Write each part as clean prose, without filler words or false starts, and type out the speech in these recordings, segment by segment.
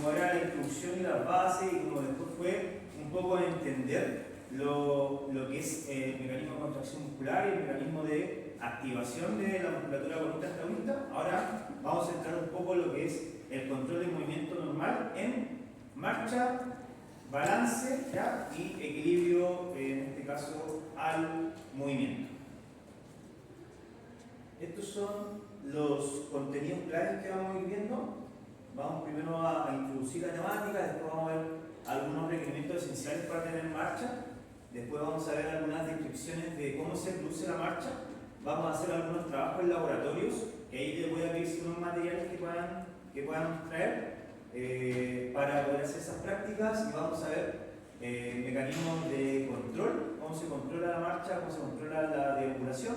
como era la introducción y las bases, y como después fue un poco entender lo que es el mecanismo de contracción muscular y el mecanismo de activación de la musculatura conjunta antagonista. Ahora vamos a entrar un poco en lo que es el control del movimiento normal en marcha, balance, ¿ya? Y equilibrio, en este caso, al movimiento. Estos son los contenidos claves que vamos a ir viendo. Vamos primero a introducir la temática, después vamos a ver algunos requerimientos esenciales para tener marcha, después vamos a ver algunas descripciones de cómo se produce la marcha, vamos a hacer algunos trabajos en laboratorios, y ahí les voy a pedir unos materiales que puedan traer para poder hacer esas prácticas, y vamos a ver mecanismos de control, cómo se controla la marcha, cómo se controla la deambulación.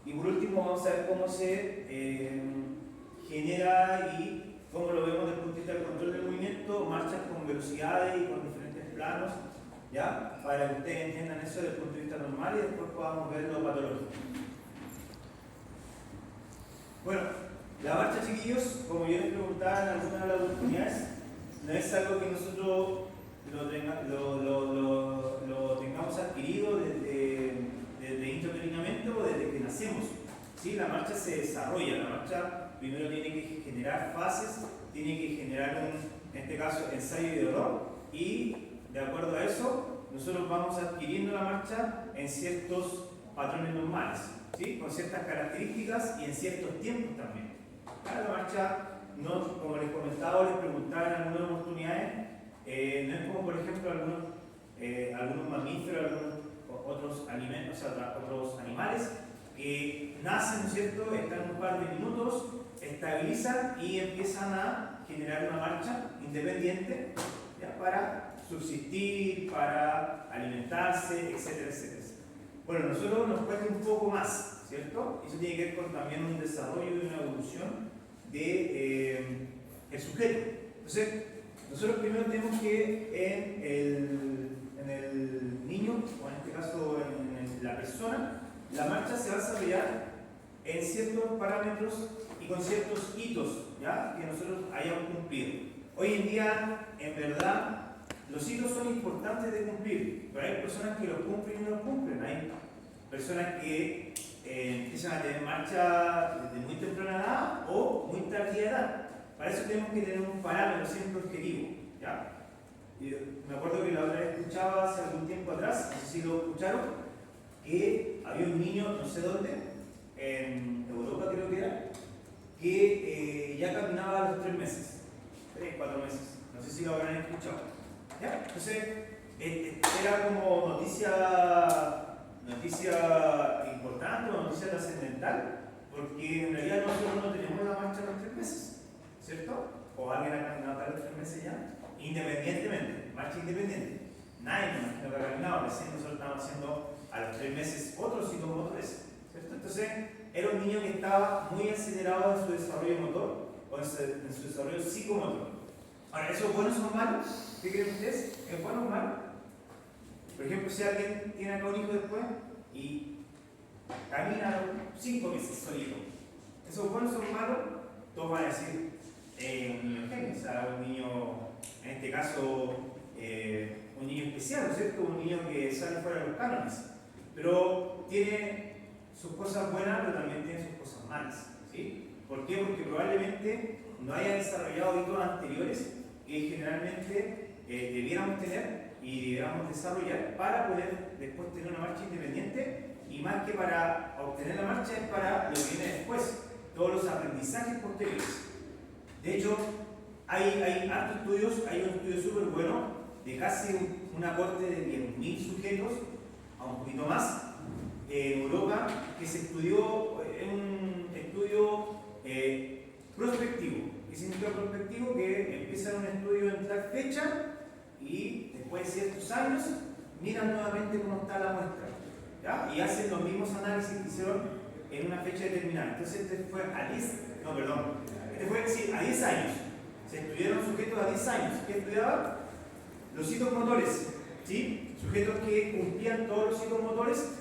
Y por último vamos a ver cómo se genera y cómo lo vemos desde el punto de vista del control del movimiento, marchas con velocidades y con diferentes planos, ¿ya? Para que ustedes entiendan eso desde el punto de vista normal y después podamos ver lo patológico. Bueno, la marcha, chiquillos, como yo les preguntaba en alguna de las oportunidades, no es algo que nosotros lo tengamos adquirido desde intraterinamente o desde que nacemos. ¿Sí? La marcha se desarrolla, la marcha primero tiene que generar fases, tiene que generar en este caso, ensayo y error, y de acuerdo a eso, nosotros vamos adquiriendo la marcha en ciertos patrones normales, ¿sí? Con ciertas características y en ciertos tiempos también. La marcha, no, como les comentaba o les preguntaba en algunas oportunidades, no es como por ejemplo algunos mamíferos, algunos otros alimentos, o sea, otros animales que nacen, ¿no es cierto?, están un par de minutos, estabilizan y empiezan a generar una marcha independiente, ¿ya? Para subsistir, para alimentarse, etcétera, etcétera. Bueno, a nosotros nos cuesta un poco más, ¿cierto? Eso tiene que ver con también un desarrollo y una evolución del sujeto. Entonces, nosotros primero tenemos que en el niño, o en este caso en la persona, la marcha se va a desarrollar en ciertos parámetros y con ciertos hitos, ¿ya? Que nosotros hayamos cumplido. Hoy en día, en verdad, los hitos son importantes de cumplir, pero hay personas que los cumplen y no los cumplen. Hay personas que empiezan a tener marcha desde muy temprana edad o muy tardía edad. Para eso tenemos que tener un parámetro siempre objetivo, ¿ya? Me acuerdo que la otra vez escuchaba hace algún tiempo atrás, no sé si lo escucharon, que había un niño, no sé dónde, en Europa creo que era, que ya caminaba a los 3 meses, 3, 4 meses, no sé si lo habrán escuchado. ¿Ya? Entonces, era como noticia importante o noticia trascendental, porque en realidad nosotros no tenemos la marcha a los 3 meses, ¿cierto? O alguien ha caminado a los 3 meses ya, independientemente, marcha independiente. Nadie nos ha caminado, recién nosotros estamos haciendo a los 3 meses otros psicomotores, ¿cierto? Entonces, era un niño que estaba muy acelerado en su desarrollo motor o en su desarrollo psicomotor. Ahora, ¿esos buenos son malos? ¿Qué creen ustedes? ¿Es bueno o malo? Por ejemplo, si alguien tiene acá un hijo después y camina 5 meses solito, ¿esos buenos son malos? Todos van a decir un niño genio, o sea, un niño, en este caso, un niño especial, ¿no es cierto? Un niño que sale fuera de los cánones, pero tiene sus cosas buenas, pero también tiene sus cosas malas, ¿sí? ¿Por qué? Porque probablemente no haya desarrollado hitos anteriores que generalmente debiéramos tener y debiéramos desarrollar para poder después tener una marcha independiente, y más que para obtener la marcha es para lo que viene después, todos los aprendizajes posteriores. De hecho, hay hartos estudios, hay un estudio súper bueno de casi una corte de 10.000 sujetos, a un poquito más, en Europa, que se estudió en un estudio prospectivo. ¿Qué significa prospectivo? Que empiezan un estudio en tal fecha y después de ciertos años miran nuevamente cómo está la muestra, ¿ya? Y hacen los mismos análisis que hicieron en una fecha determinada. Entonces este fue a 10 años. Se estudiaron sujetos a 10 años. ¿Qué estudiaban? Los hitos motores, ¿sí? Sujetos que cumplían todos los hitos motores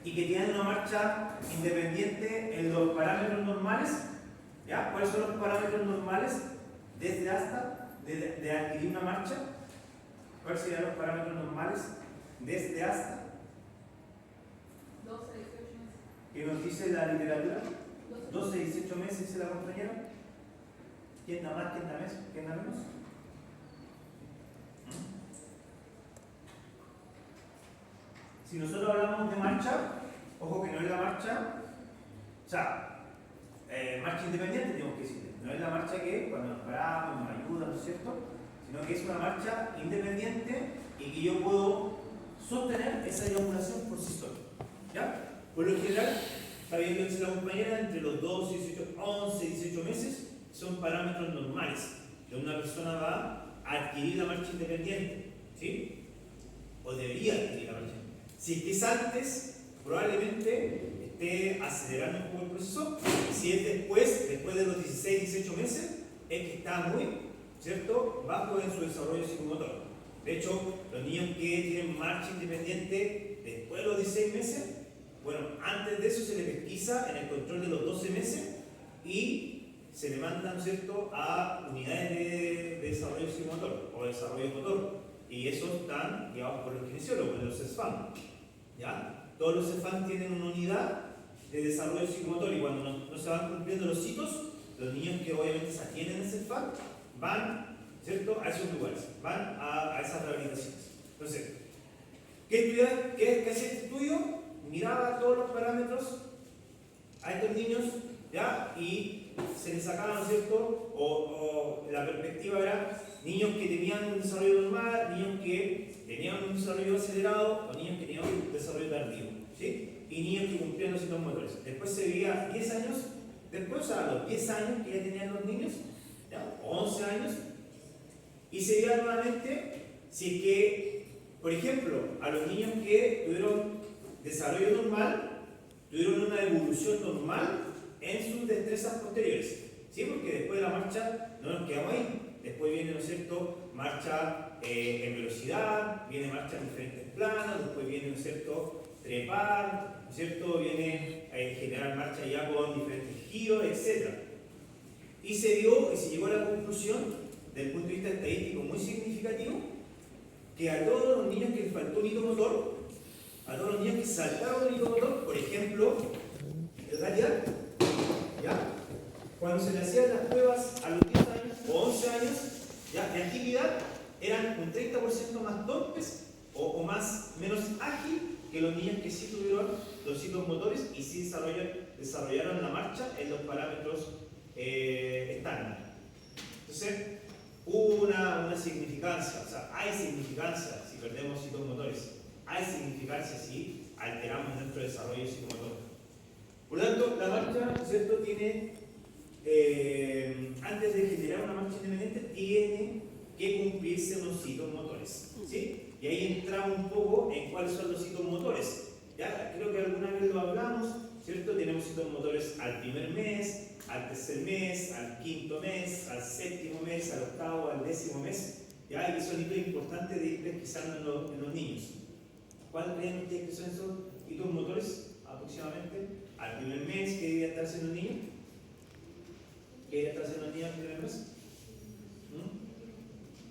y que tienen una marcha independiente en los parámetros normales, ¿ya? ¿Cuáles son los parámetros normales desde hasta, de adquirir una marcha. ¿Cuáles serían los parámetros normales? Desde hasta. 12, 18 meses. ¿Qué nos dice la literatura? 12, 18 meses, dice la compañera. ¿Quién da más, quién da menos? ¿Quién da menos? Si nosotros hablamos de marcha, ojo que no es la marcha, o sea, marcha independiente tenemos que decir, no es la marcha que cuando nos paramos, nos ayuda, ¿no es cierto? Sino que es una marcha independiente y que yo puedo sostener esa deambulación por sí solo. ¿Ya? Por lo general, está viendo dice la compañera, entre los 12, 18, 11, 18 meses son parámetros normales que una persona va a adquirir la marcha independiente, ¿sí? O debería adquirir la marcha independiente. Si es que es antes, probablemente esté acelerando un poco el proceso, y si es después de los 16, 18 meses, es que está muy, ¿cierto?, bajo en su desarrollo psicomotor. De hecho, los niños que tienen marcha independiente después de los 16 meses, bueno, antes de eso se le pesquisa en el control de los 12 meses y se le mandan, ¿cierto?, a unidades de desarrollo psicomotor o desarrollo motor. Y esos están llevados por los kinesiólogos, los CESFAM. ¿Ya? Todos los CESFAM tienen una unidad de desarrollo psicomotor y cuando no se van cumpliendo los hitos, los niños que obviamente se atienden en CESFAM van, ¿cierto?, a esos lugares, van a esas rehabilitaciones. Entonces, ¿qué hacía este estudio? Miraba todos los parámetros a estos niños, ¿ya? Y se les sacaba, ¿no es cierto? O la perspectiva era niños que tenían un desarrollo normal, niños que tenían un desarrollo acelerado o niños que tenían un desarrollo tardío, ¿sí? Y niños que cumplían los hitos motores. Después se veía 10 años, después a los 10 años que ya tenían los niños, ¿ya? 11 años, y se veía nuevamente si es que, por ejemplo, a los niños que tuvieron desarrollo normal, tuvieron una evolución normal en sus destrezas posteriores, ¿sí? Porque después de la marcha no nos quedamos ahí. Después viene, ¿no es cierto?, marcha en velocidad, viene marcha en diferentes planos, después viene, ¿no es cierto?, trepar, ¿no es cierto?, viene a generar marcha ya con diferentes giros, etc. Y se dio y se llegó a la conclusión, desde el punto de vista estadístico muy significativo, que a todos los niños que les faltó un hito motor, a todos los niños que saltaron un hito motor, por ejemplo, el gatear, ¿ya? Cuando se le hacían las pruebas a los 10 años o 11 años, ¿ya?, de actividad, eran un 30% más torpes o menos ágil que los niños que sí tuvieron los hitos motores y sí desarrollaron la marcha en los parámetros estándar. Entonces, hubo una significancia, o sea, hay significancia si perdemos hitos motores, hay significancia si alteramos nuestro desarrollo psicomotor. Por lo tanto, la marcha, ¿cierto?, tiene, antes de generar una marcha independiente, tiene que cumplirse unos hitos motores, ¿sí? Y ahí entramos un poco en cuáles son los hitos motores. Ya creo que alguna vez lo hablamos, ¿cierto? Tenemos hitos motores al primer mes, al tercer mes, al quinto mes, al séptimo mes, al octavo, al décimo mes. Ya, y son hitos importantes de ir pesquisando en los niños. ¿Cuáles creen ustedes que son esos hitos motores aproximadamente? Al primer mes, ¿qué debería estar haciendo el niño? ¿Qué debería estar haciendo el niño al primer mes?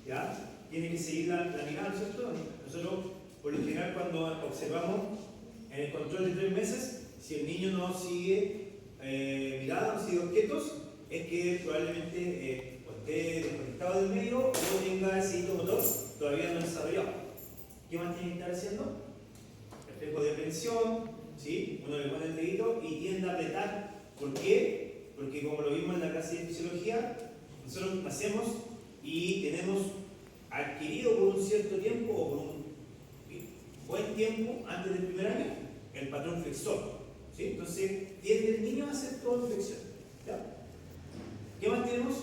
¿Ya? Tiene que seguir la mirada, ¿no es cierto? Nosotros, por lo general, cuando observamos en el control de 3 meses, si el niño no sigue mirada, no sigue objetos, es que probablemente o esté desconectado del medio o tenga ese hito motor todavía no desarrollado. ¿Qué más tiene que estar haciendo? Reflejo de aprehensión, ¿sí? Uno le pone el dedito y tiende a apretar. ¿Por qué? Porque como lo vimos en la clase de fisiología, nosotros nacemos y tenemos adquirido por un cierto tiempo o por un buen tiempo antes del primer año el patrón flexor, ¿sí? Entonces tiende el niño a hacer toda flexión, ¿ya? ¿Qué más tenemos?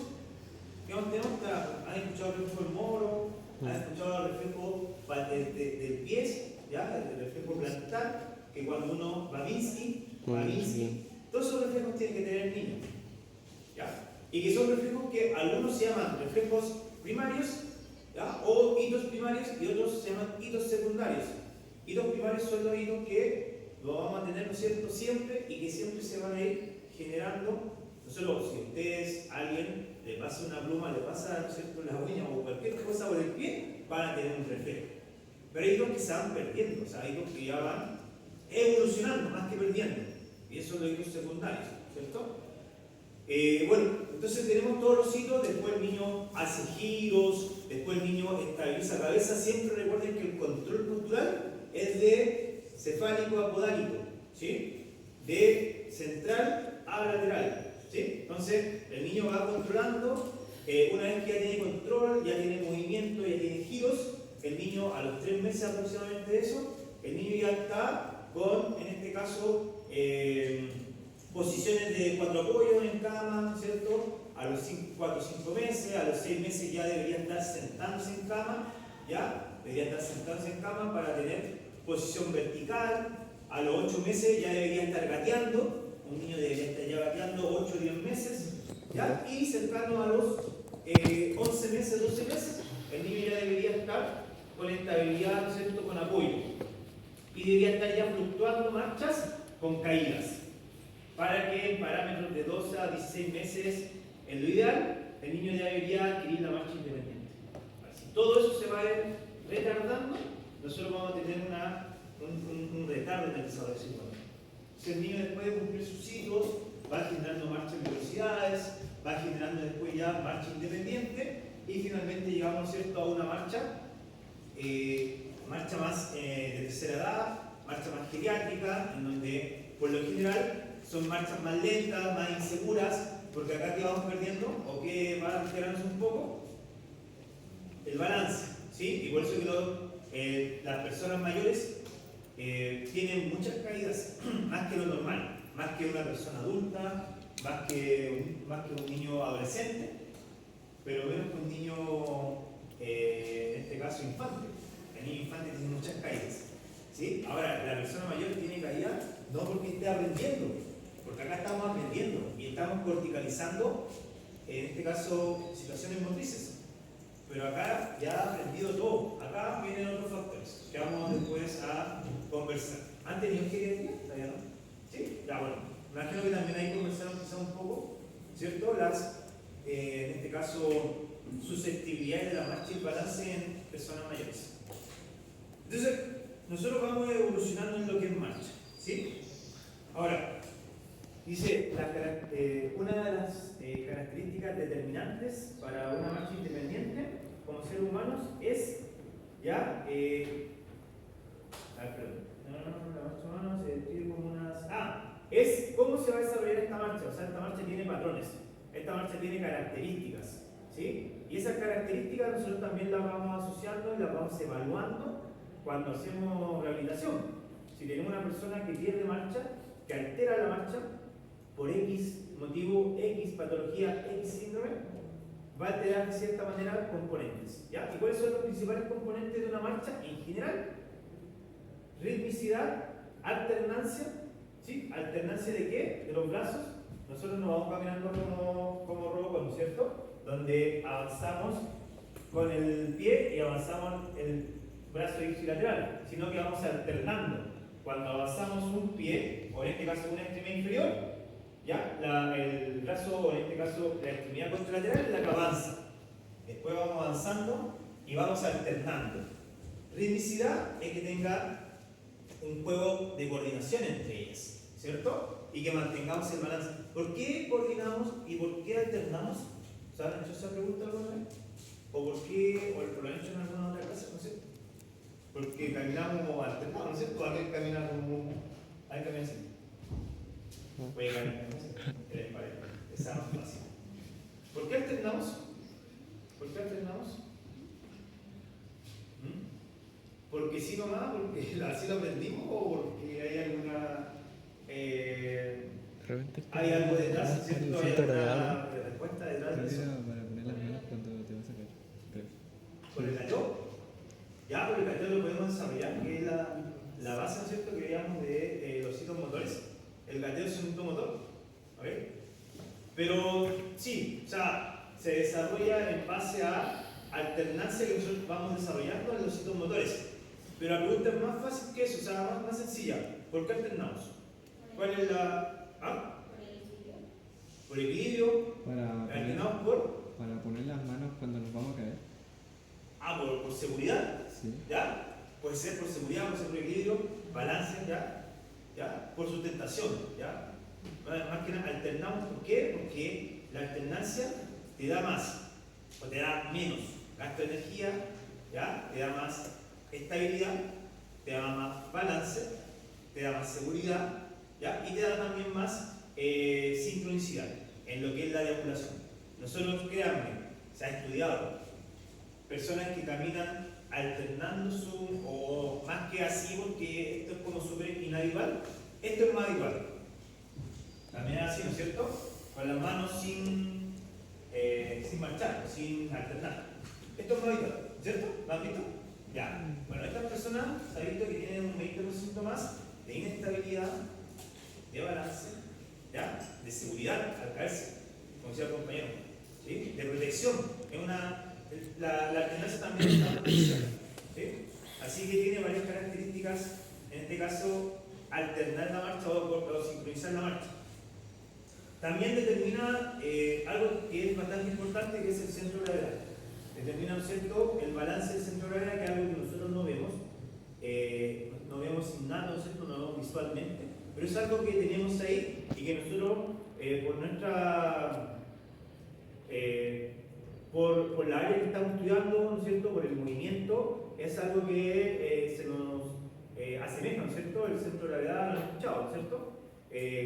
¿Han escuchado el reflejo del moro? ¿Han escuchado el reflejo del pie? ¿Ya? El reflejo plantar, que cuando uno Babinski, todos esos reflejos tienen que tener el niño, ¿ya? Y que son reflejos que algunos se llaman reflejos primarios, ¿ya?, o hitos primarios, y otros se llaman hitos secundarios. Hitos primarios son los hitos que los vamos a tener, ¿no es cierto?, siempre, y que siempre se van a ir generando Nosotros, si ustedes, alguien le pasa una pluma, le pasa, ¿no es cierto?, la uña o cualquier cosa por el pie, van a tener un reflejo. Pero hay hijos que se van perdiendo, o sea, hay hijos que ya van evolucionando más que perdiendo. Y eso es los hijos secundarios, ¿cierto? Bueno, entonces tenemos todos los hitos, después el niño hace giros, después el niño estabiliza cabeza. Siempre recuerden que el control postural es de cefálico a podálico, ¿sí? De central a lateral, ¿sí? Entonces el niño va controlando, una vez que ya tiene control, ya tiene movimiento, ya tiene giros, el niño a los 3 meses aproximadamente de eso, el niño ya está con, en este caso, posiciones de 4 apoyos en cama, ¿cierto? A los 4 o 5 meses, a los 6 meses ya debería estar sentándose en cama, ¿ya? Debería estar sentándose en cama para tener posición vertical. A los 8 meses ya debería estar gateando, un niño debería estar ya gateando 8 o 10 meses, ¿ya? Y cercano a los 11 meses, 12 meses, el niño ya debería estar con estabilidad, ¿no es cierto?, con apoyo. Y debería estar ya fluctuando marchas con caídas, para que en parámetros de 12 a 16 meses, en lo ideal, el niño ya debería adquirir la marcha independiente. Si todo eso se va a ir retardando, nosotros vamos a tener un retardo en el desarrollo psicológico. Si el niño después de cumplir sus ciclos va generando marchas en velocidades, va generando después ya marcha independiente y finalmente llegamos, ¿cierto?, a una marcha más de tercera edad, marcha más geriátrica, en donde por lo general son marchas más lentas, más inseguras, porque acá que vamos perdiendo o que va alterándose un poco el balance, ¿sí? Y por eso que las personas mayores tienen muchas caídas, más que lo normal, más que una persona adulta, más que un niño adolescente, pero menos que un niño, en este caso, infante. El niño infante tiene muchas caídas, ¿sí? Ahora, la persona mayor tiene caída no porque esté aprendiendo, porque acá estamos aprendiendo y estamos corticalizando, en este caso, situaciones motrices. Pero acá ya ha aprendido todo. Acá vienen otros factores que vamos después a conversar. ¿Han tenido geriatría? ¿Todavía no? ¿Sí? Ya, bueno. Me imagino que también ahí conversamos quizá un poco, ¿cierto? En este caso, susceptibilidades de la marcha y balance en personas mayores. Entonces, nosotros vamos evolucionando en lo que es marcha, ¿sí? Ahora, dice, una de las características determinantes para una marcha independiente como seres humanos es, ya, la marcha humana se describe como es cómo se va a desarrollar esta marcha. O sea, esta marcha tiene patrones, esta marcha tiene características, ¿sí? Y esas características nosotros también las vamos asociando y las vamos evaluando cuando hacemos rehabilitación. Si tenemos una persona que pierde marcha, que altera la marcha, por X motivo, X patología, X síndrome, va a alterar de cierta manera componentes, ¿ya? ¿Y cuáles son los principales componentes de una marcha en general? Ritmicidad, alternancia, ¿sí? ¿Alternancia de qué? De los brazos. Nosotros nos vamos caminando como robot, ¿no es cierto? Donde avanzamos con el pie y avanzamos el brazo ipsilateral, sino que vamos alternando. Cuando avanzamos un pie, o en este caso una extremidad inferior, ¿ya? El brazo, o en este caso la extremidad contralateral, es la que avanza. Después vamos avanzando y vamos alternando. Ritmicidad es que tenga un juego de coordinación entre ellas, ¿cierto? Y que mantengamos el balance. ¿Por qué coordinamos y por qué alternamos? ¿Se han hecho esa pregunta alguna vez? ¿O por qué, o lo han hecho en alguna otra clase? No sé. Porque caminamos alternados, ¿no es cierto? Alguien camina como... ¿Alguien camina así? Puede caminar así. ¿Qué les parece? Esa es más fácil. ¿Por qué alternamos? ¿Por qué alternamos? ¿Porque sí nomás? ¿Porque así lo aprendimos? ¿O porque hay alguna... hay algo detrás, ¿cierto? ¿Hay alguna respuesta detrás de eso? Para poner las manos cuando te vas a caer, creo. ¿Por el gateo? Ya, por el gateo lo podemos desarrollar, que es la base, ¿no es cierto?, que veíamos de los hitos motores. El gateo es un hito motor, ¿ok? Pero sí, o sea, se desarrolla en base a alternancia que nosotros vamos desarrollando en los hitos motores. Pero la pregunta es más fácil que eso, o sea, más sencilla. ¿Por qué alternamos? ¿Cuál es la...? ¿Ah? por equilibrio, Para alternamos por, poner las manos cuando nos vamos a caer. por seguridad, Sí. ¿ya? Puede ser por seguridad, puede ser por equilibrio, balance, ¿ya? Por sustentación, ¿ya? Más que nada alternamos, ¿por qué? Porque la alternancia te da más o te da menos gasto de energía, ¿ya? Te da más estabilidad, te da más balance, te da más seguridad, ¿ya? Y te da también más sincronicidad en lo que es la deambulación. Nosotros, créanme, se ha estudiado personas que caminan alternando o más que así, porque esto es como súper inhabitual, esto es más habitual. Caminar así, ¿no es cierto? Con las manos sin marchar, sin alternar. Esto es más habitual, ¿cierto? ¿Lo han visto? Ya. Bueno, estas personas se ha visto que tienen un 20% más de inestabilidad, de balance, ¿ya? De seguridad al caerse, como decía el compañero, ¿sí? De protección. La alternancia también es una protección, ¿sí? Así que tiene varias características, en este caso, alternar la marcha o sincronizar la marcha. También determina algo que es bastante importante, que es el centro de gravedad. Determina, ¿no es cierto?, el balance del centro de gravedad, que es algo que nosotros no vemos sin nada, ¿no es cierto?, no lo vemos visualmente, pero es algo que tenemos ahí y que nosotros, por la área que estamos estudiando, ¿no es cierto?, por el movimiento, es algo que se nos asemeja, ¿no es cierto?, el centro de gravedad, lo han escuchado, ¿no es cierto?,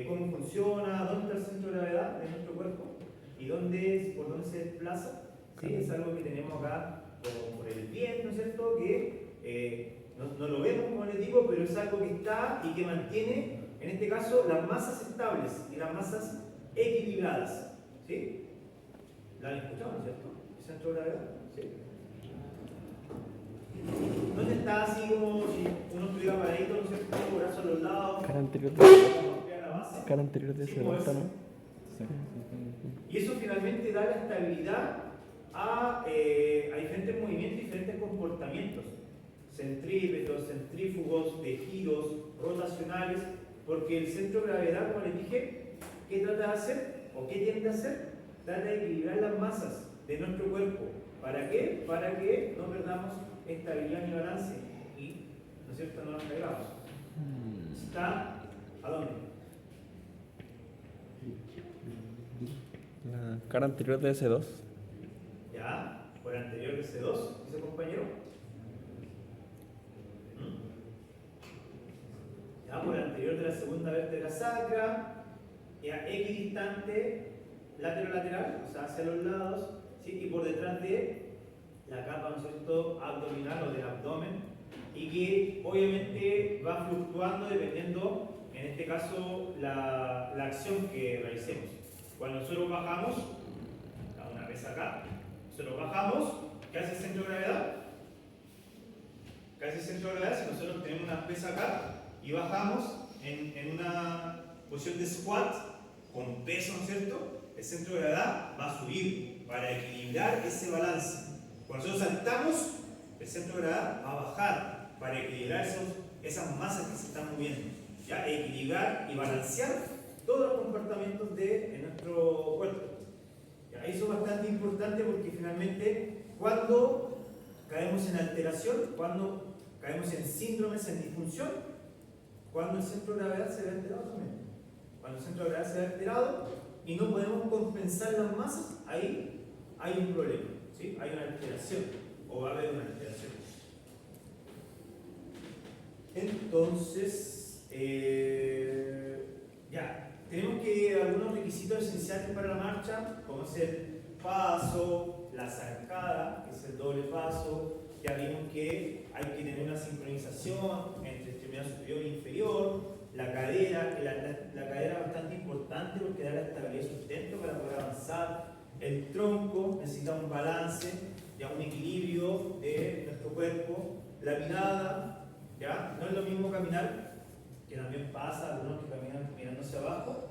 cómo funciona, dónde está el centro de gravedad de nuestro cuerpo y por dónde se desplaza. ¿Sí? Es algo que tenemos acá por el viento, ¿no es cierto?, que no lo vemos, como les digo, pero es algo que está y que mantiene, en este caso, las masas estables y las masas equilibradas. ¿Sí? ¿La han escuchado, no es cierto? El centro de gravedad. ¿Sí? ¿Dónde está así como si uno estuviera paradito, ¿no es cierto?, con brazos a los lados? Cara anterior de ese Sí, levanta, pues. ¿no? Y eso finalmente da la estabilidad a diferentes movimientos y diferentes comportamientos centrípetos, centrífugos, de giros, rotacionales, porque el centro de gravedad, como les dije, ¿qué trata de hacer? ¿O qué tiende a hacer? Trata de equilibrar las masas de nuestro cuerpo. ¿Para qué? Para que no perdamos estabilidad ni balance y, ¿no es cierto?, no nos caigamos. ¿Está a dónde? La cara anterior de S2. Ya, por anterior de C2, dice compañero. Ya, por anterior de la segunda vértebra sacra, ya equidistante, lateral, o sea, hacia los lados, ¿sí? Y por detrás de la capa, ¿no es cierto?, abdominal o del abdomen, y que obviamente va fluctuando dependiendo, en este caso, la acción que realicemos. Cuando nosotros bajamos, una vez acá, nosotros bajamos, ¿qué hace el centro de gravedad? ¿Qué hace el centro de gravedad? Si nosotros tenemos una pesa acá y bajamos en una posición de squat con peso, ¿no es cierto?, el centro de gravedad va a subir para equilibrar ese balance. Cuando nosotros saltamos, el centro de gravedad va a bajar para equilibrar esas masas que se están moviendo. ¿Ya? Equilibrar y balancear todos los comportamientos de nuestro cuerpo. ¿Ya? Eso es bastante importante porque finalmente cuando caemos en alteración, cuando caemos en síndromes, en disfunción, cuando el centro de gravedad se ve alterado también. Cuando el centro de gravedad se ve alterado y no podemos compensar las masas, ahí hay un problema, ¿sí? Hay una alteración o va a haber una alteración. Entonces, ya, tenemos que algunos requisitos esenciales para la marcha, como es el paso, la zancada, que es el doble paso. Ya vimos que hay que tener una sincronización entre extremidad superior e inferior, la cadera, que la cadera es bastante importante porque da la estabilidad y sustento para poder avanzar. El tronco necesita un balance, ya un equilibrio de nuestro cuerpo. La mirada, ya no es lo mismo caminar, que también pasa, algunos que caminan mirando hacia abajo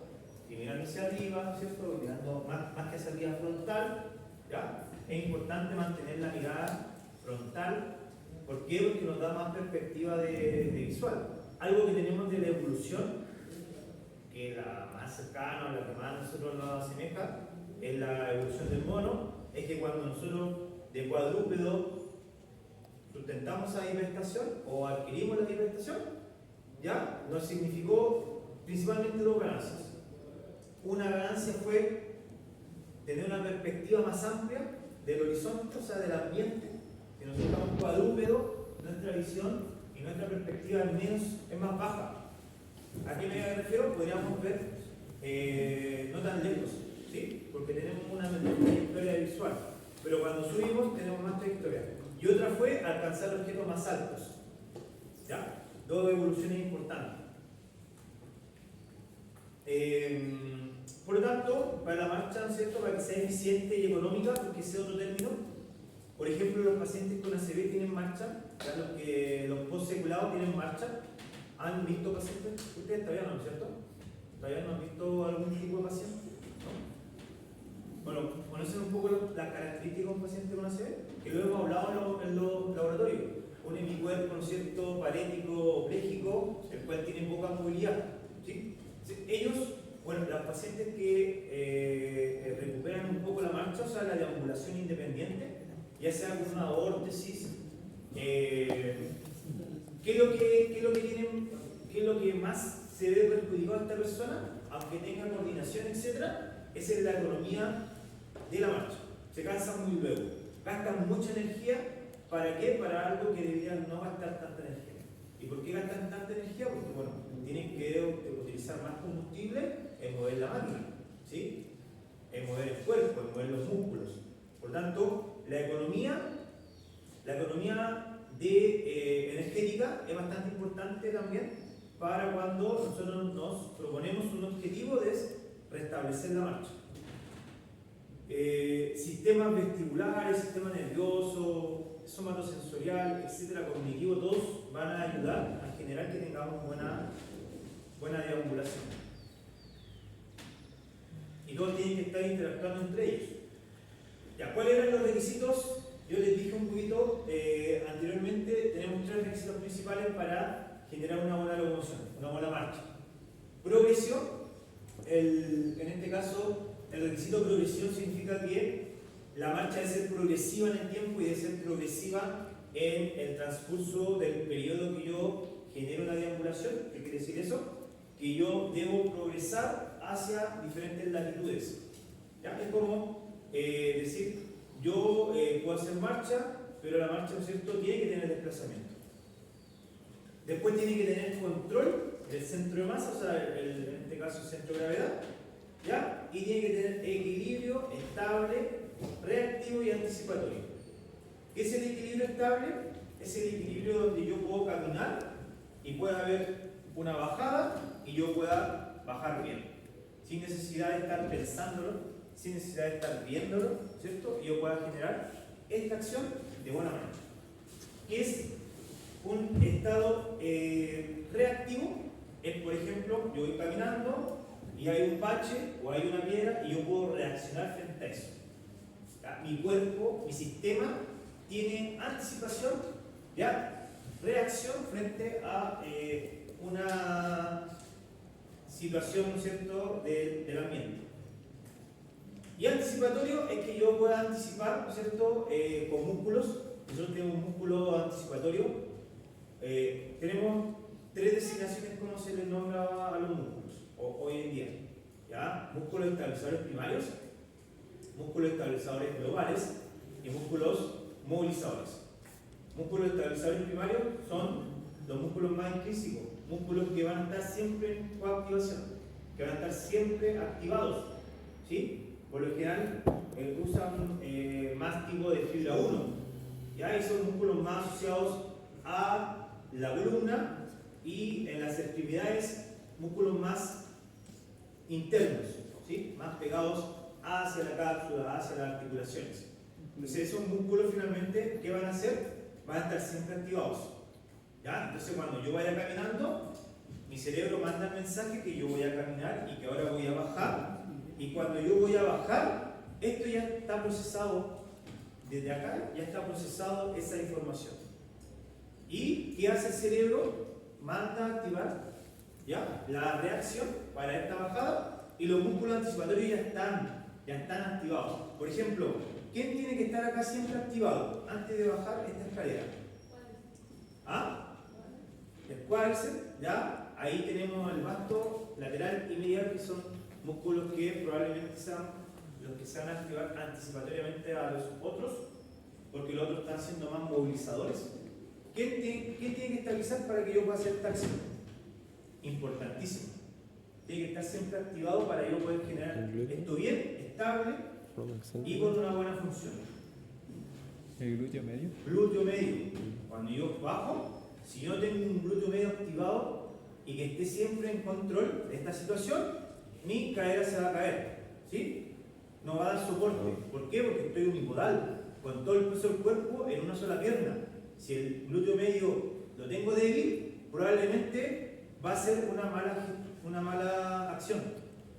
y mirando hacia arriba, ¿cierto? Mirando más que hacia arriba frontal, ¿ya? Es importante mantener la mirada frontal. ¿Por qué? Porque nos da más perspectiva de visual. Algo que tenemos de la evolución que la más cercana o la que más a nosotros nos asemeja en la evolución del mono, es que cuando nosotros de cuadrúpedo sustentamos a hiperestación o adquirimos la hiperestación, ya nos significó principalmente dos ganancias. Una ganancia fue tener una perspectiva más amplia del horizonte, o sea, del ambiente. Si nosotros estamos cuadrúpedos, nuestra visión y nuestra perspectiva al menos es más baja. ¿A qué me refiero? Podríamos ver no tan lejos, ¿sí? Porque tenemos una menor trayectoria visual, pero cuando subimos tenemos más trayectoria. Y otra fue alcanzar objetos más altos, ¿ya? Dos evoluciones importantes. Por lo tanto, para la marcha, ¿no es cierto?, para que sea eficiente y económica, porque ese es otro término. Por ejemplo, los pacientes con ACV tienen marcha, ya los post-seculados tienen marcha. ¿Han visto pacientes? Ustedes todavía no, ¿cierto? ¿Todavía no han visto algún tipo de paciente? ¿No? Bueno, conocen un poco las características de un paciente con ACV, que lo hemos hablado en los laboratorios. Un hemicuerpo, ¿no es cierto?, parético o pléjico, el cual tiene poca movilidad, ¿sí? Ellos, bueno, los pacientes que recuperan un poco la marcha, o sea, la deambulación independiente, ya sea con una órtesis, ¿qué es lo que más se ve perjudicado a esta persona? Aunque tenga coordinación, etc., esa es la economía de la marcha. Se cansan muy luego, gastan mucha energía. ¿Para qué? Para algo que deberían no gastar tanta energía. ¿Y por qué gastan tanta energía? Porque, bueno, tienen que utilizar más combustible en mover la máquina, ¿sí? En mover el cuerpo, en mover los músculos. Por tanto, la economía energética es bastante importante también para cuando nosotros nos proponemos un objetivo de restablecer la marcha. Sistemas vestibulares, sistema nervioso, somatosensorial, etcétera, cognitivo, todos van a ayudar a generar que tengamos buena deambulación. Y todos tienen que estar interactuando entre ellos. Ya, ¿cuáles eran los requisitos? Yo les dije un poquito anteriormente, tenemos tres requisitos principales para generar una buena locomoción, una buena marcha. Progresión, en este caso, el requisito progresión significa que la marcha debe ser progresiva en el tiempo y debe ser progresiva en el transcurso del periodo que yo genero una deambulación. ¿Qué quiere decir eso? Que yo debo progresar hacia diferentes latitudes. ¿Ya? Es como decir, yo puedo hacer marcha, pero la marcha, ¿no es cierto?, tiene que tener desplazamiento. Después tiene que tener control del centro de masa, o sea, en este caso el centro de gravedad, ¿ya? Y tiene que tener equilibrio estable, reactivo y anticipatorio. ¿Qué es el equilibrio estable? Es el equilibrio donde yo puedo caminar y pueda haber una bajada y yo pueda bajar bien, sin necesidad de estar pensándolo, sin necesidad de estar viéndolo, ¿cierto? Y yo pueda generar esta acción de buena manera. ¿Qué es un estado reactivo? Es, por ejemplo, yo voy caminando y hay un bache o hay una piedra y yo puedo reaccionar frente a eso. ¿Ya? Mi cuerpo, mi sistema tiene anticipación, ¿ya? Reacción frente a una situación, ¿no es cierto?, del ambiente. Y anticipatorio es que yo pueda anticipar, ¿no es cierto?, con músculos. Nosotros tenemos un músculo anticipatorio. Tenemos tres designaciones como se les nombra a los músculos hoy en día. ¿Ya? Músculos estabilizadores primarios, músculos estabilizadores globales y músculos movilizadores. Músculos estabilizadores primarios son los músculos más intrínsecos, músculos que van a estar siempre en coactivación, que van a estar siempre activados, ¿sí? Por lo general usan más tipo de fibra 1, ¿ya? Y son músculos más asociados a la columna y en las extremidades músculos más internos, ¿sí? Más pegados hacia la cápsula, hacia las articulaciones. Entonces esos músculos finalmente, ¿qué van a hacer? Van a estar siempre activados, ¿ya? Entonces cuando yo vaya caminando, mi cerebro manda el mensaje que yo voy a caminar y que ahora voy a bajar. Y cuando yo voy a bajar, esto ya está procesado, desde acá ya está procesado esa información. ¿Y qué hace el cerebro? Manda a activar ¿ya? La reacción para esta bajada y los músculos anticipatorios ya están activados. Por ejemplo, ¿quién tiene que estar acá siempre activado antes de bajar esta escalera? ¿Ah? El cuádriceps, ¿ya? Ahí tenemos el vasto lateral y medial, que son músculos que probablemente sean los que se van a activar anticipatoriamente a los otros, porque los otros están siendo más movilizadores. ¿Quién tiene que estabilizar para que yo pueda hacer esta acción? Importantísimo. Tiene que estar siempre activado para yo poder generar esto bien, estable y con una buena función. ¿El glúteo medio? Glúteo medio. Cuando yo bajo, si yo tengo un glúteo medio activado y que esté siempre en control de esta situación, mi cadera se va a caer. ¿Sí? No va a dar soporte. ¿Por qué? Porque estoy unipodal, con todo el peso del cuerpo en una sola pierna. Si el glúteo medio lo tengo débil, probablemente va a ser una mala acción,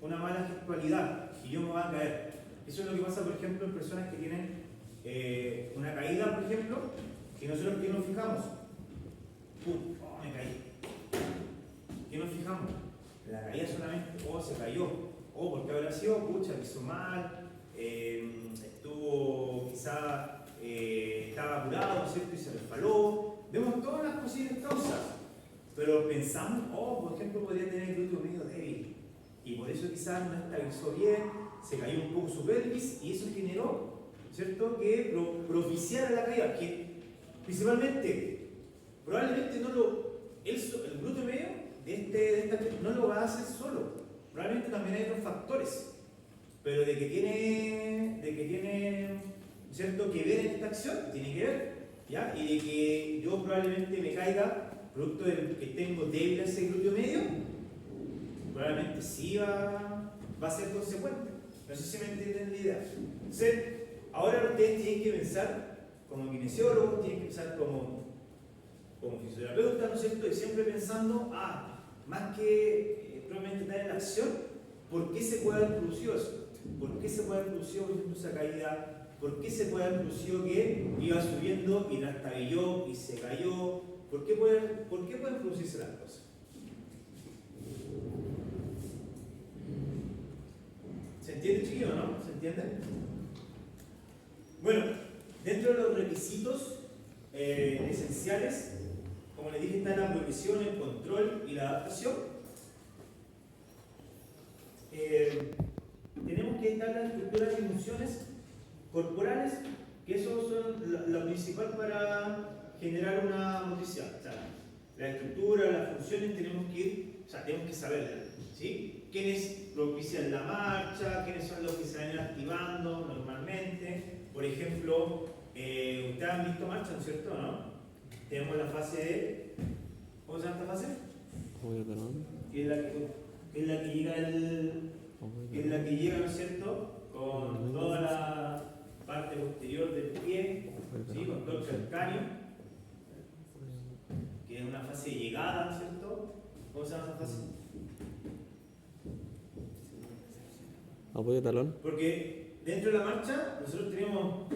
una mala gestualidad y yo me voy a caer. Eso es lo que pasa, por ejemplo, en personas que tienen una caída, por ejemplo, que nosotros que nos fijamos, ¡pum! ¡Oh, me caí! ¿Qué nos fijamos? La caída solamente, ¡oh, se cayó! ¡Oh, porque habrá sido! ¡Pucha, lo hizo mal! Estuvo quizá estaba apurado, ¿no es cierto? Y se resbaló. Vemos todas las posibles causas, pero pensamos, oh, por ejemplo, podría tener el glúteo medio débil y por eso quizás no estabilizó bien, se cayó un poco su pelvis y eso generó, ¿cierto?, que propiciara la caída, que principalmente, probablemente el glúteo medio de esta no lo va a hacer solo, probablemente también hay otros factores, pero de que tiene ¿cierto?, que ver en esta acción, tiene que ver, ¿ya? Y de que yo probablemente me caiga producto de que tengo débil ese glúteo medio, probablemente sí va a ser consecuente. No sé si me entienden la idea. Entonces, ahora ustedes tienen que pensar como kinesiólogos, tienen que pensar como fisioterapeutas, ¿no es cierto? Y siempre pensando, más que probablemente estar en la acción, ¿por qué se puede haber producido eso? ¿Por qué se puede haber producido, por ejemplo, esa caída? ¿Por qué se puede haber producido que iba subiendo y trastabilló y se cayó? ¿Por qué pueden producirse las cosas? ¿Se entiende, chiquillo, o no? ¿Se entiende? Bueno, dentro de los requisitos esenciales, como les dije, está la progresión, el control y la adaptación. Tenemos que estar las estructuras y funciones corporales, que eso son lo principal para generar una motricidad. O sea, la estructura, las funciones tenemos que saberlas, ¿sí? ¿Quiénes propician la marcha? ¿Quiénes son los que se van a ir activando normalmente? Por ejemplo, ustedes han visto marcha, ¿no es cierto? ¿No? Tenemos la fase de... ¿Cómo se llama esta fase? Que es la que llega, ¿no es cierto?, con toda la parte posterior del pie, ¿sí?, con todo el calcáneo, que es una fase de llegada, ¿no es cierto? ¿Cómo se llama esa fase? Apoyo de talón. Porque dentro de la marcha nosotros tenemos,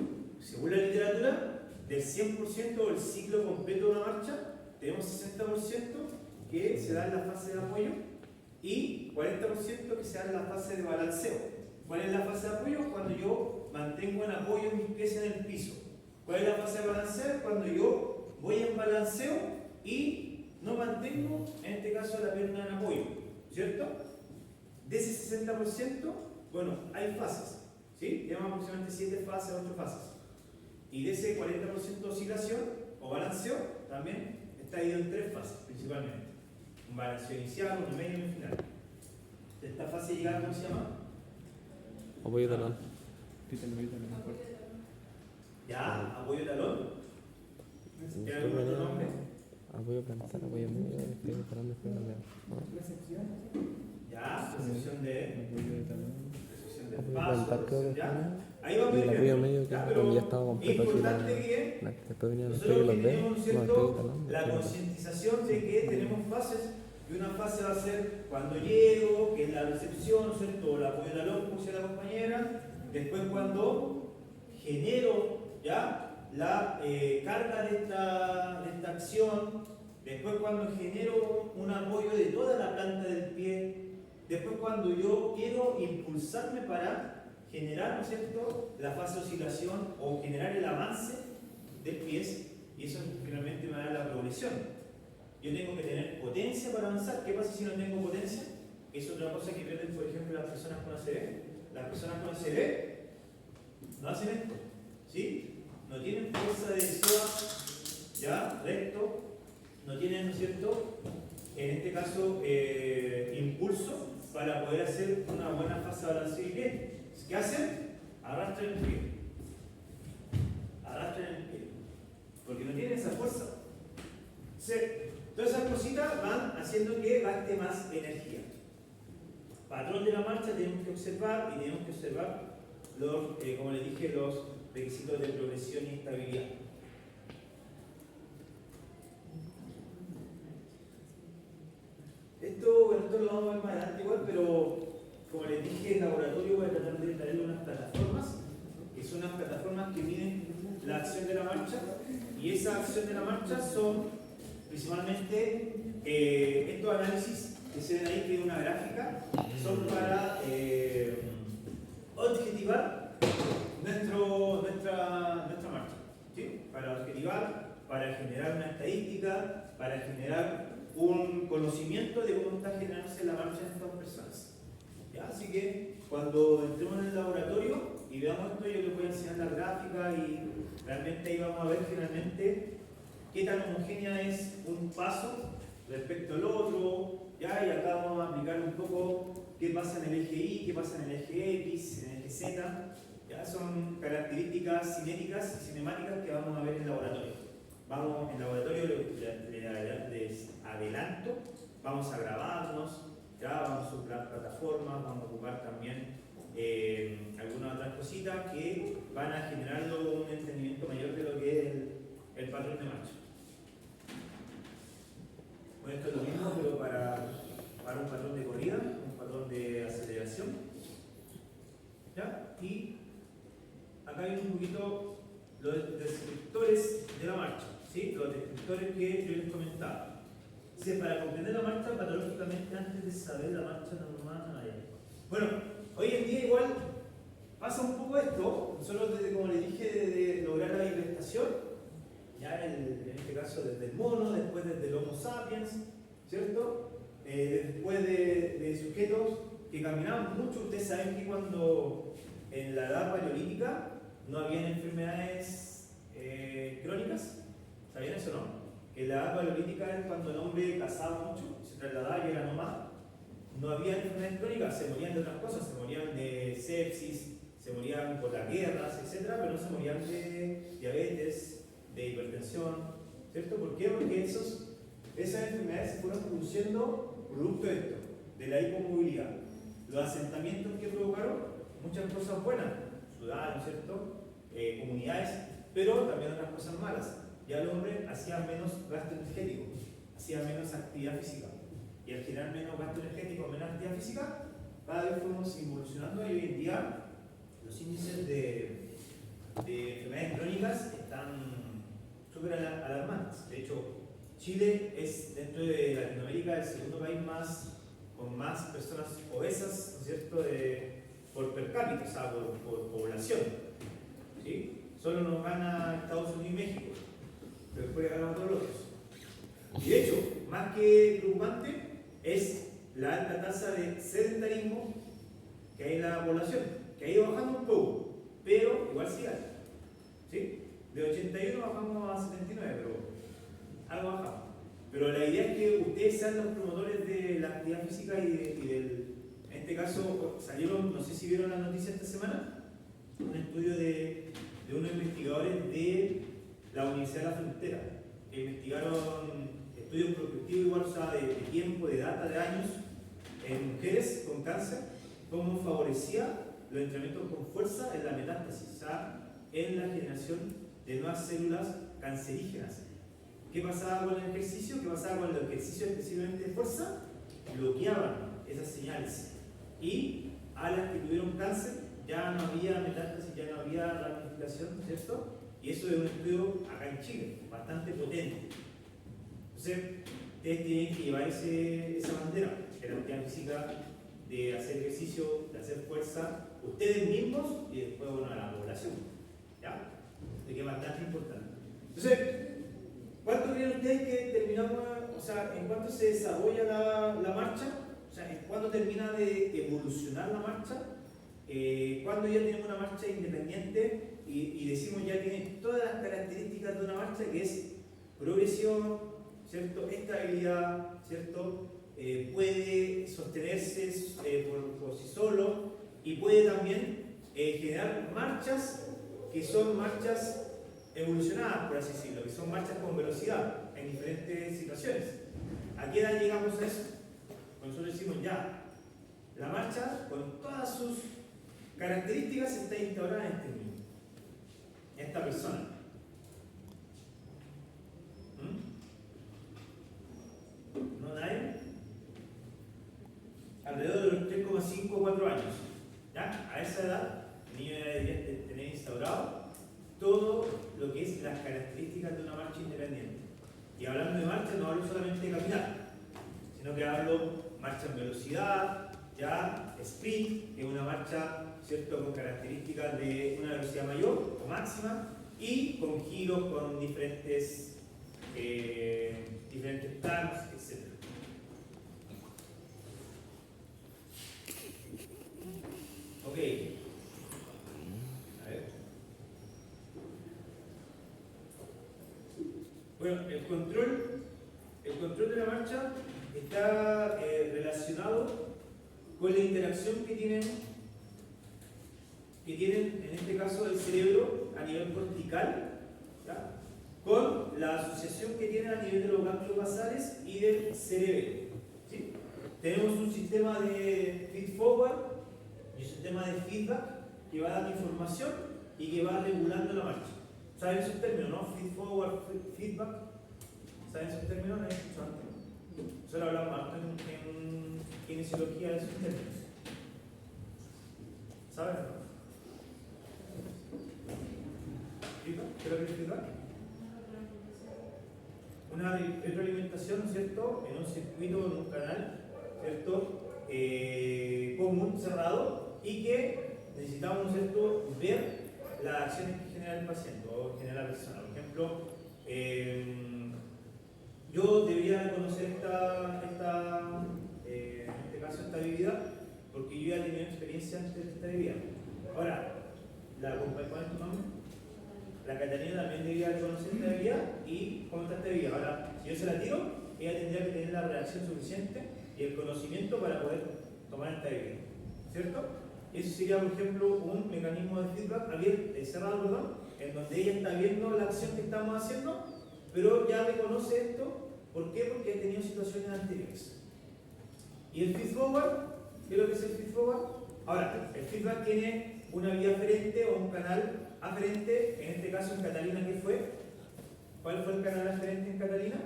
según la literatura, del 100% del ciclo completo de una marcha, tenemos 60% que se da en la fase de apoyo y 40% que se da en la fase de balanceo. ¿Cuál es la fase de apoyo? Cuando yo mantengo en apoyo mis pies en el piso. ¿Cuál es la fase de balanceo? Cuando yo voy en balanceo y no mantengo, en este caso, la pierna en apoyo, ¿cierto? De ese 60%, bueno, hay fases, ¿sí? Tenemos aproximadamente 7 fases, 8 fases. Y de ese 40% de oscilación o balanceo, también está dividido en 3 fases, principalmente. Un balanceo inicial, uno medio y un final. Esta fase de llegada, ¿cómo se llama? Apoyo de talón. Ya, apoyo de talón. ¿Tiene algún otro nombre? Apoyo plantar, apoyo medio, despegue talón, despegue talón. Ya, recepción de... Recepción de Apoyo paso, plantar creo que ya. fue. Ahí va Y el apoyo medio que ya, cuando ya estaba completo es así importante que después venía el nosotros despegue los dedos, tenemos, no, ¿cierto?, despegue talón. la concientización de que tenemos fases, y una fase va a ser cuando llego, que es la recepción, ¿cierto?, o el apoyo de talón, como decía la compañera. Después cuando genero ya la carga de esta acción, después cuando genero un apoyo de toda la planta del pie, después cuando yo quiero impulsarme para generar, ¿no es cierto?, la fase de oscilación o generar el avance del pie, y eso finalmente me da la progresión. Yo tengo que tener potencia para avanzar. ¿Qué pasa si no tengo potencia? Es otra cosa que pierden, por ejemplo, las personas con ACV. Las personas con ACV no hacen esto, ¿sí? No tienen fuerza de psoas, ya, recto, no tienen, ¿no es cierto?, en este caso, impulso para poder hacer una buena fase de balanceo y pie. ¿Qué hacen? Arrastran el pie. Arrastran el pie. Porque no tienen esa fuerza. Todas esas cositas van haciendo que gaste más energía. Patrón de la marcha tenemos que observar y tenemos que observar los, como les dije, los requisitos de progresión y estabilidad. Esto lo vamos a ver más adelante igual, pero como les dije, en laboratorio voy a tratar de traerle unas plataformas, que son unas plataformas que miden la acción de la marcha, y esa acción de la marcha son principalmente estos análisis que se ven ahí, que es una gráfica, son para objetivar nuestra marcha, ¿sí? Para objetivar, para generar una estadística, para generar un conocimiento de cómo está generándose la marcha en estas personas. ¿Ya? Así que cuando entremos en el laboratorio y veamos esto, yo les voy a enseñar la gráfica y realmente ahí vamos a ver finalmente qué tan homogénea es un paso respecto al otro, ¿ya? Y acá vamos a aplicar un poco qué pasa en el eje Y, qué pasa en el eje X, en el eje Z. ¿Ya? Son características cinéticas y cinemáticas que vamos a ver en el laboratorio. Vamos en laboratorio, les adelanto, vamos a grabarnos, ya vamos a usar plataformas, vamos a ocupar también algunas otras cositas que van a generar un entendimiento mayor de lo que es el patrón de marcha. Bueno, esto es lo mismo, pero para un patrón de corrida, un patrón de aceleración. ¿Ya? Y acá hay un poquito los descriptores de la marcha, ¿sí? Los descriptores que yo les comentaba. Dice, para comprender la marcha patológicamente antes de saber la marcha normal. Bueno, hoy en día igual pasa un poco esto. Nosotros, desde, como les dije, de lograr la hibridación, ya en este caso desde el mono, después desde el Homo sapiens, ¿cierto? Después de sujetos que caminaban mucho. Ustedes saben que cuando en la edad paleolítica no habían enfermedades crónicas. ¿Sabían eso, no? Que la edad paleolítica es cuando el hombre cazaba mucho, se trasladaba y era nómada. No había enfermedades crónicas, se morían de otras cosas, se morían de sepsis, se morían por las guerras, etc., pero no se morían de diabetes, de hipertensión, ¿cierto? ¿Por qué? Porque esas enfermedades se fueron produciendo producto de esto, de la hipomovilidad. Los asentamientos que provocaron muchas cosas buenas, ciudades, ¿cierto? Comunidades, pero también otras cosas malas. Ya el hombre hacía menos gasto energético, hacía menos actividad física. Y al generar menos gasto energético, menos actividad física, cada vez fuimos evolucionando y hoy en día los índices de enfermedades crónicas están súper alarmantes. De hecho, Chile es, dentro de Latinoamérica, el segundo país con más personas obesas, ¿no es cierto?, por per cápita, o sea, por población. ¿Sí? Solo nos gana Estados Unidos y México, pero después ganan todos los otros. Y de hecho, más que preocupante, es la alta tasa de sedentarismo que hay en la población, que ha ido bajando un poco, pero igual sigue alta. ¿Sí? De 81 bajamos a 79, pero algo bajamos. Pero la idea es que ustedes sean los promotores de la actividad física y en este caso salieron, no sé si vieron la noticia esta semana, un estudio de unos investigadores de la Universidad de la Frontera, que investigaron estudios prospectivos igual, o sea, de tiempo, de data, de años, en mujeres con cáncer, cómo favorecía los entrenamientos con fuerza en la metástasis, o sea, en la generación de nuevas células cancerígenas. ¿Qué pasaba con el ejercicio? ¿Qué pasaba con el ejercicio específicamente de fuerza? Bloqueaban esas señales. Y a las que tuvieron cáncer ya no había metástasis, ya no había ramificación, ¿cierto? Y eso es un estudio acá en Chile, bastante potente. O Entonces, ustedes tienen que llevar esa bandera de la actividad física, de hacer ejercicio, de hacer fuerza, ustedes mismos y después, bueno, a la población. ¿Ya? De que es bastante importante. Entonces, ¿cuánto creen ustedes que terminamos, o sea, en cuánto se desarrolla la marcha? O sea, ¿en cuándo termina de evolucionar la marcha? Cuando ya tenemos una marcha independiente y decimos ya tiene todas las características de una marcha, que es progresión, ¿cierto? Estabilidad, ¿cierto? Puede sostenerse por sí solo y puede también generar marchas que son marchas evolucionadas, por así decirlo, que son marchas con velocidad en diferentes situaciones. ¿A qué edad llegamos a eso? Nosotros decimos ya, la marcha con todas sus características está instaurada en este niño, en esta persona. ¿No, nadie? Alrededor de los 3,5 o 4 años. ¿Ya? A esa edad, el niño ya debería tener instaurado todo lo que es las características de una marcha independiente. Y hablando de marcha, no hablo solamente de caminar, sino que hablo marcha en velocidad, ya sprint, que es una marcha, ¿cierto?, con características de una velocidad mayor o máxima y con giros con diferentes planos, etc. Ok. A ver. Bueno, el control de la marcha está relacionado con la interacción que tienen en este caso el cerebro a nivel cortical, ¿ya?, con la asociación que tiene a nivel de los ganglios basales y del cerebelo. ¿Sí? Tenemos un sistema de feed-forward y un sistema de feedback que va dando información y que va regulando la marcha. ¿Saben esos términos, no? Feed-forward, feedback. ¿Saben esos términos? ¿No han escuchado antes? Nosotros hablamos harto en kinesiología de esos términos. ¿Saben? ¿Feedback? ¿Qué es lo que es feedback? Una retroalimentación, ¿cierto?, en un circuito, en un canal, ¿cierto?, común, cerrado, y que necesitamos, ¿cierto?, ver las acciones que genera el paciente o genera la persona. Por ejemplo, yo debería reconocer en este caso esta habilidad, porque yo ya he tenido experiencia antes de esta habilidad. Ahora, ¿cuál es tu nombre? La Catalina también debería reconocer esta habilidad y cómo está esta habilidad. Ahora, si yo se la tiro, ella tendría que tener la reacción suficiente y el conocimiento para poder tomar esta habilidad, ¿cierto? Eso sería, por ejemplo, un mecanismo de feedback cerrado, perdón, en donde ella está viendo la acción que estamos haciendo, pero ya reconoce esto. ¿Por qué? Porque ha tenido situaciones anteriores. ¿Y el feed-forward? ¿Qué es lo que es el feed-forward? Ahora, el feedback tiene una vía aferente o un canal aferente, en este caso en Catalina, ¿qué fue? ¿Cuál fue el canal aferente en Catalina?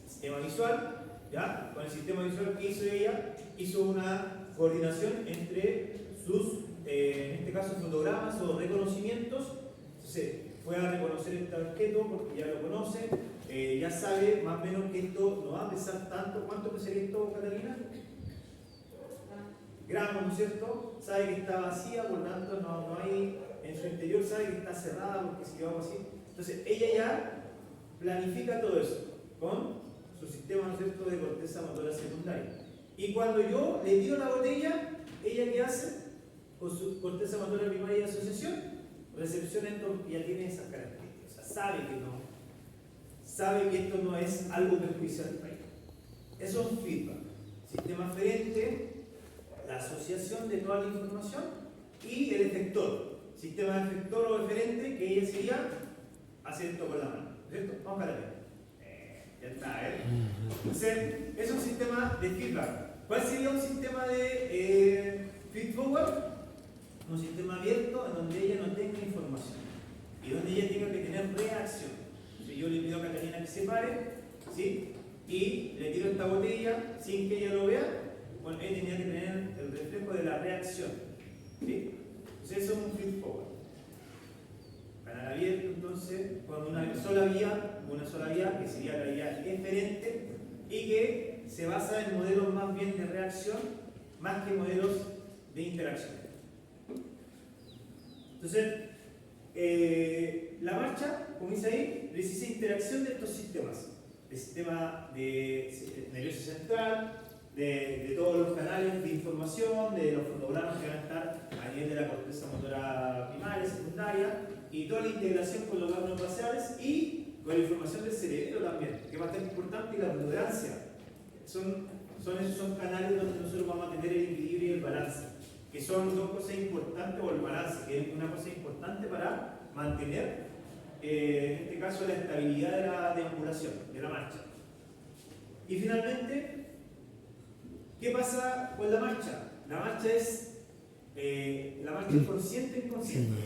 Sistema visual, ¿ya? Con el sistema visual que hizo ella, hizo una coordinación entre sus, en este caso, fotogramas o reconocimientos. Entonces, fue a reconocer este objeto porque ya lo conoce, ya sabe más o menos que esto no va a pesar tanto. ¿Cuánto pesaría esto, Catalina? Gramos, ¿no es cierto? Sabe que está vacía, por lo tanto no hay en su interior, sabe que está cerrada porque si yo hago así. Entonces ella ya planifica todo eso con su sistema, ¿no es cierto?, de corteza motora secundaria. Y cuando yo le tiro la botella, ¿ella qué hace? Con su corteza motora primaria de asociación, recepciona esto y ya tiene esas características. O sea, sabe que esto no es algo perjudicial para ella. Eso es un feedback. Sistema aferente, la asociación de toda la información, y el efector, sistema de efector o eferente, que ella sería hacer esto con la mano, ¿cierto? Vamos a ver. Ya está, ¿eh? Entonces, es un sistema de feedback. ¿Cuál sería un sistema de feed-forward? Un sistema abierto en donde ella no tenga información y donde ella tenga que tener reacción. Si yo le pido a Catalina que se pare, ¿sí?, y le tiro esta botella sin que ella lo vea, bueno, él tenía que tener el reflejo de la reacción. ¿Sí? Entonces eso es un feed-forward. Canal abierto, entonces. entonces con una sola vía que sería la vía eferente y que se basa en modelos más bien de reacción más que modelos de interacción. Entonces, la marcha, como dice ahí, precisa interacción de estos sistemas. El sistema nervioso central, de todos los canales de información, de los fotogramas que van a estar a nivel de la corteza motora primaria, secundaria, y toda la integración con los órganos faciales y con la información del cerebro también, que es bastante importante, y la protuberancia. Esos son canales donde nosotros vamos a tener el equilibrio y el balance, que son dos cosas importantes, o el balance, que es una cosa importante para mantener, en este caso, la estabilidad de la deambulación, de la marcha. Y finalmente, ¿qué pasa con la marcha? La marcha es consciente e inconsciente.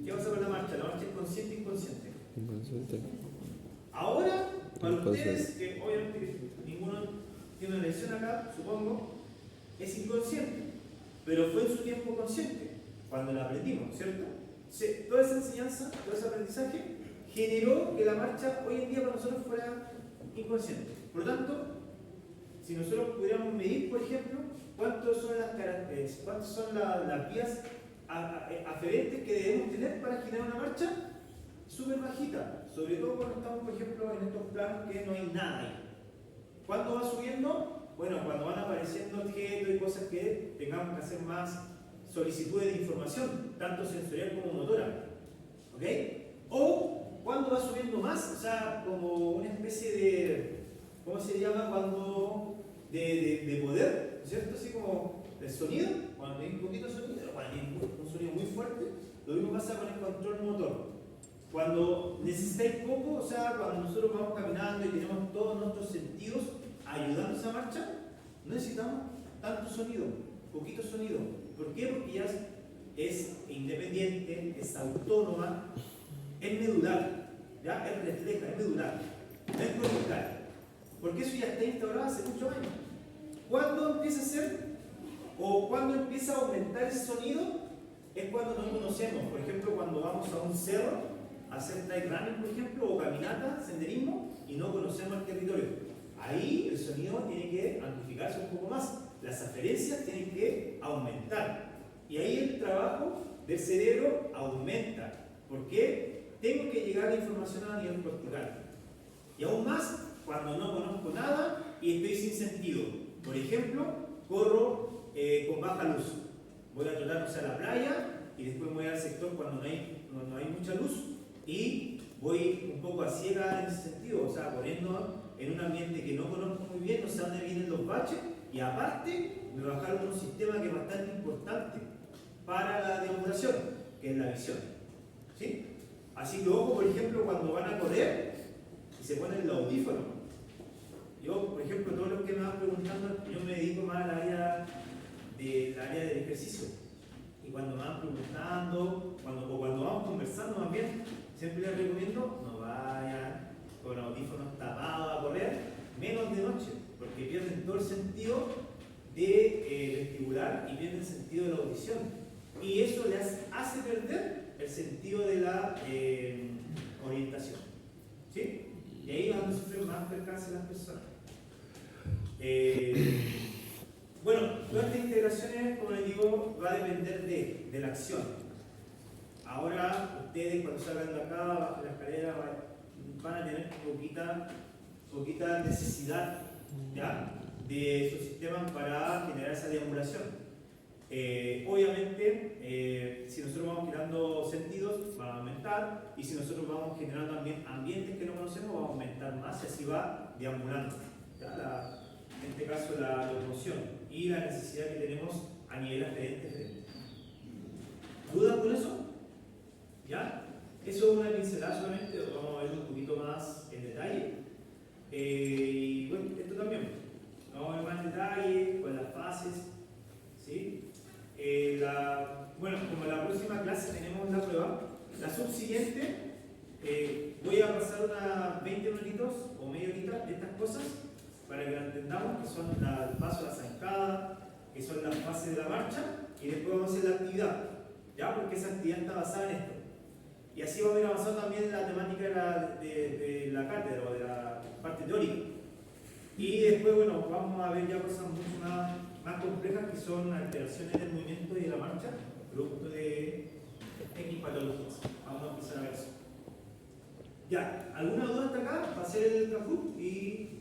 ¿Qué pasa con la marcha? La marcha es consciente e inconsciente. Inconsciente. Ahora, para ustedes, que obviamente ninguno tiene una lección acá, supongo, es inconsciente, pero fue en su tiempo consciente, cuando la aprendimos, ¿cierto? Toda esa enseñanza, todo ese aprendizaje, generó que la marcha hoy en día para nosotros fuera inconsciente. Por lo tanto, si nosotros pudiéramos medir, por ejemplo, cuántas son las vías aferentes que debemos tener para generar una marcha, súper bajita, sobre todo cuando estamos, por ejemplo, en estos planos que no hay nada ahí. ¿Cuándo va subiendo? Bueno, cuando van apareciendo objetos y cosas que tengamos que hacer más solicitudes de información, tanto sensorial como motora. ¿Ok? O cuando va subiendo más, o sea, como una especie de, ¿cómo se llama? Cuando de poder, ¿cierto? Así como el sonido, cuando hay un poquito de sonido, cuando hay un sonido muy fuerte, lo mismo pasa con el control motor. Cuando necesitáis poco, o sea, cuando nosotros vamos caminando y tenemos todos nuestros sentidos ayudando a esa marcha, no necesitamos tanto sonido, poquito sonido. ¿Por qué? Porque ya es independiente, es autónoma, es medular, ¿ya? Es refleja, es medular, no es cortical. Porque eso ya está instaurado hace muchos años. ¿Cuándo empieza a ser o cuándo empieza a aumentar ese sonido? Es cuando no conocemos. Por ejemplo, cuando vamos a un cerro a hacer trail running, por ejemplo, o caminata, senderismo, y no conocemos el territorio. Ahí el sonido tiene que amplificarse un poco más, las aferencias tienen que aumentar. Y ahí el trabajo del cerebro aumenta. ¿Por qué? Tengo que llegar a la información a nivel cortical. Y aún más cuando no conozco nada y estoy sin sentido. Por ejemplo, corro con baja luz. Voy a trotar, a la playa y después me voy al sector cuando no hay mucha luz y voy un poco a ciega en ese sentido, o sea, corriendo en un ambiente que no conozco muy bien, no sé dónde vienen los baches, y aparte me bajaron un sistema que es bastante importante para la deambulación, que es la visión. ¿Sí? Así que ojo, por ejemplo, cuando van a correr y se ponen los audífonos. Yo, por ejemplo, todos los que me van preguntando, yo me dedico más al área del ejercicio. Y cuando me van preguntando, o cuando vamos conversando más bien, siempre les recomiendo no vayan con audífonos tapados a correr, menos de noche, porque pierden todo el sentido vestibular y pierden el sentido de la audición. Y eso les hace perder el sentido de la orientación. ¿Sí? Y ahí es donde sufren más percances las personas. Bueno, todas estas integraciones, como les digo, va a depender de la acción. Ahora, ustedes cuando salgan de acá, bajen la escalera, van a tener poquita necesidad, ¿ya?, de su sistema para generar esa deambulación. Obviamente, si nosotros vamos generando sentidos, va a aumentar, y si nosotros vamos generando ambientes que no conocemos, va a aumentar más, y así va deambulando, ¿ya? En este caso la locomoción y la necesidad que tenemos a nivel aferente. ¿Dudas con eso? ¿Ya? Eso es una pincelada solamente, vamos a ver un poquito más en detalle. Y bueno, esto también, vamos a ver más en detalle con las fases. ¿Sí? Bueno, como la próxima clase tenemos la prueba, la subsiguiente, voy a pasar unas 20 minutitos o media horita de estas cosas para que lo entendamos, que son el paso de la zancada, que son las fases de la marcha, y después vamos a hacer la actividad, ¿ya? Porque esa actividad está basada en esto. Y así vamos a ir avanzando también en la temática de la cátedra o de la parte teórica. Y después, bueno, vamos a ver ya cosas mucho más complejas que son alteraciones del movimiento y de la marcha, producto de X patologías. Vamos a empezar a ver eso. Ya, ¿alguna duda hasta acá? Va a ser el Kahoot y